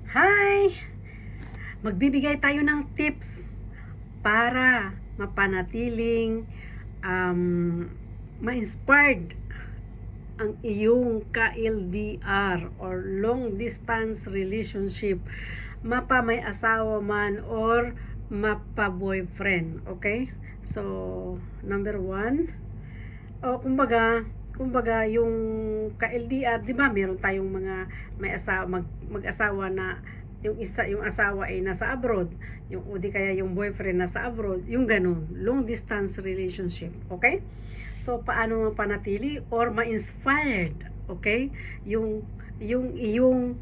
Hi! Magbibigay tayo ng tips para mapanatiling ma-inspired ang iyong ka-LDR or long distance relationship, mapa may asawa man or mapa boyfriend. Okay? So, number one, kumbaga yung ka-LDR, 'di ba? Meron tayong mga may asawa, mag-asawa na yung asawa ay nasa abroad, yung o di kaya yung boyfriend nasa abroad, yung ganun, long distance relationship, okay? So paano mapanatili or ma-inspired, okay? Yung iyong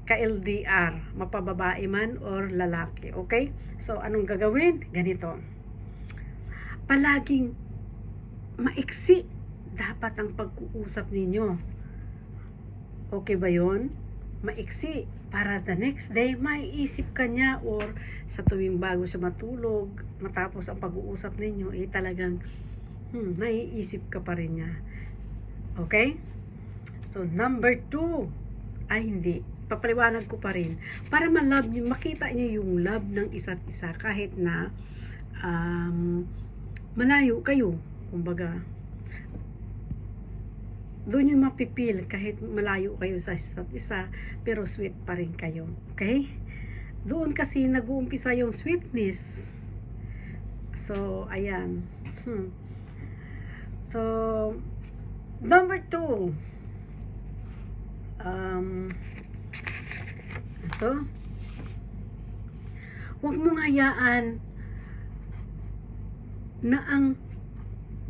ka-LDR, mapababae man or lalaki, okay? So anong gagawin? Ganito. Palaging maiksi dapat ang pag-uusap ninyo. Okay ba yon? Maiksi para the next day maiisip ka niya, or sa tuwing bago siya matulog matapos ang pag-uusap ninyo talagang naiisip ka pa rin niya. Okay? So number 2 ay hindi, papaliwanag ko pa rin para ma-love niyo, makita niyo yung love ng isa't isa kahit na malayo kayo. Kumbaga, doon yung mapipil kahit malayo kayo sa isa't isa, pero sweet pa rin kayo. Okay? Doon kasi nag-uumpisa yung sweetness. So, ayan. So, number 2. Ito. Huwag mong hayaan na ang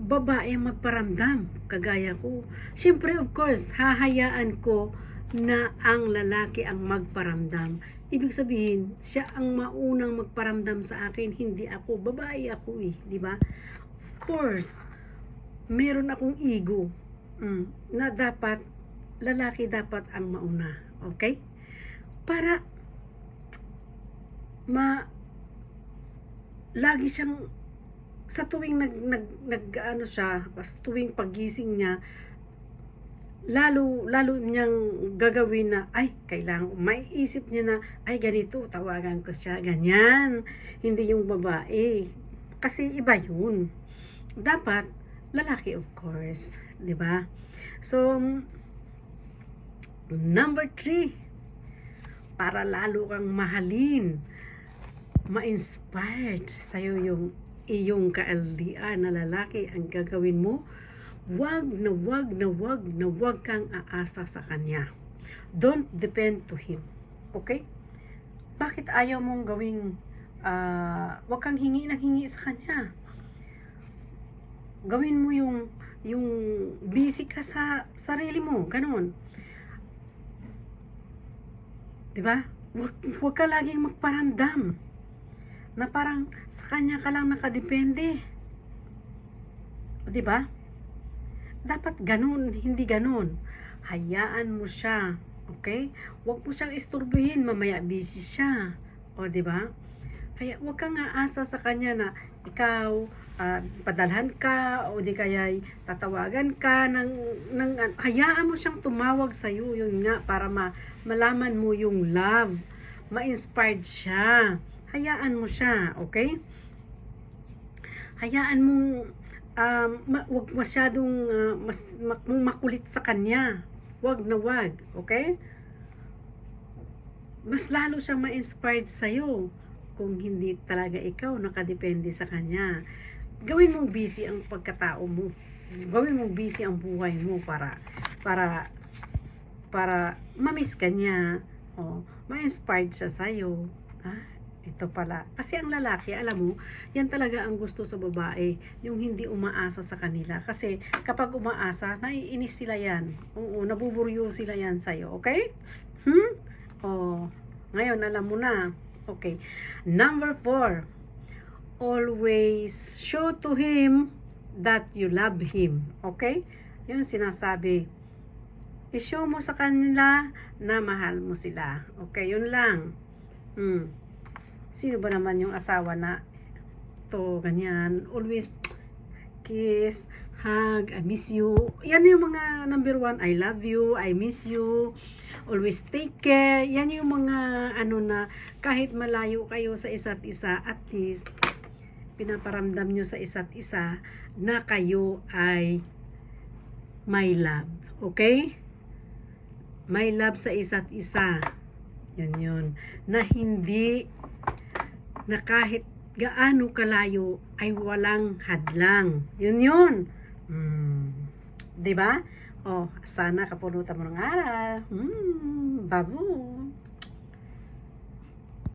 babae magparamdam kagaya ko. Siyempre, of course, hahayaan ko na ang lalaki ang magparamdam. Ibig sabihin, siya ang maunang magparamdam sa akin, hindi ako. Babae ako di ba? Of course, meron akong ego na dapat lalaki dapat ang mauna. Okay? Para lagi siyang sa tuwing nag siya, tuwing pagising niya, lalo niyang gagawin na, ay, kailangan, may isip niya na, ay, ganito, tawagan ko siya, ganyan. Hindi yung babae. Kasi iba yun. Dapat, lalaki, of course. Diba? So, number 3, para lalo kang mahalin, ma-inspired sa'yo yung iyong ka-LDR na lalaki, ang gagawin mo, wag kang aasa sa kanya. Don't depend to him. Okay? Bakit ayaw mong gawing wag kang hingi sa kanya? Gawin mo yung busy ka sa sarili mo, ganun. Diba? Wag ka laging magparamdam na parang sa kanya ka lang nakadepende. O, diba? Dapat ganun, hindi ganun. Hayaan mo siya. Okay? Huwag mo siyang isturbuhin, mamaya busy siya. O, diba? Kaya huwag kang aasa sa kanya na ikaw, padalhan ka, o di kaya tatawagan ka hayaan mo siyang tumawag sa'yo. Yun nga, para malaman mo yung love. Ma-inspired siya. Hayaan mo siya, okay? Hayaan mong wag masyadong makulit sa kanya. Wag, okay? Mas lalo siyang ma-inspired sa'yo kung hindi talaga ikaw nakadepende sa kanya. Gawin mong busy ang pagkatao mo. Gawin mong busy ang buhay mo para ma-miss ka niya. Ma-inspired siya sa'yo. Ito pala. Kasi ang lalaki, alam mo, yan talaga ang gusto sa babae. Yung hindi umaasa sa kanila. Kasi kapag umaasa, naiinis sila yan. Oo, nabuburyo sila yan sa'yo. Okay? Ngayon, alam mo na. Okay. Number 4. Always show to him that you love him. Okay? Yung sinasabi. I-show mo sa kanila na mahal mo sila. Okay, yun lang. Sino ba naman yung asawa na to ganyan, always kiss, hug, I miss you. Yan yung mga number one, I love you, I miss you, always take care. Yan yung mga ano na kahit malayo kayo sa isa't isa, at least pinaparamdam nyo sa isa't isa na kayo ay may love. Okay? May love sa isa't isa. Yun. Na hindi, na kahit gaano kalayo ay walang hadlang. Yun. 'Di ba? Oh, sana kapulutan mo ng aral. Bago.